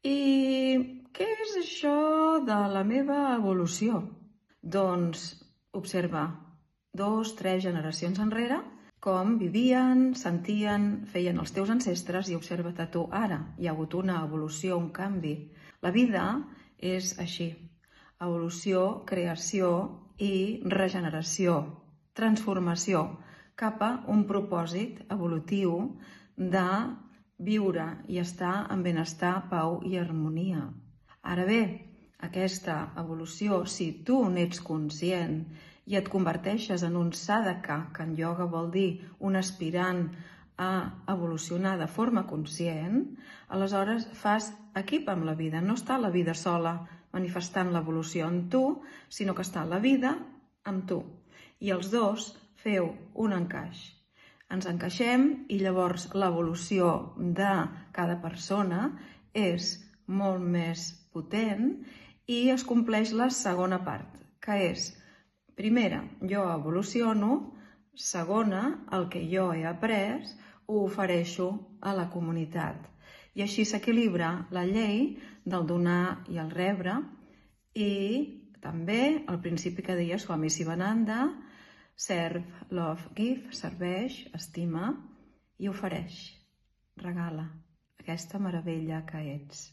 I què és això de la meva evolució? Doncs observa 2, 3 generacions enrere com vivien, sentien, feien els teus ancestres i observa't a tu ara. Hi ha hagut una evolució, un canvi. La vida és així. Evolució, creació i regeneració, transformació cap a un propòsit evolutiu de viure i estar en benestar, pau i harmonia. Ara bé, aquesta evolució, si tu n'ets conscient i et converteixes en un sadhaka, que en ioga vol dir un aspirant a evolucionar de forma conscient, aleshores fas equip amb la vida. No està la vida sola manifestant l'evolució en tu, sinó que està la vida amb tu. I els dos feu un encaix. Ens encaixem i llavors l'evolució de cada persona és molt més potent i es compleix la segona part, que és, primera, jo evoluciono, segona, el que jo he après ho ofereixo a la comunitat. I així s'equilibra la llei del donar i el rebre i també el principi que deia Swami Sivananda, serve, love, give, serveix, estima i ofereix, regala aquesta meravella que ets.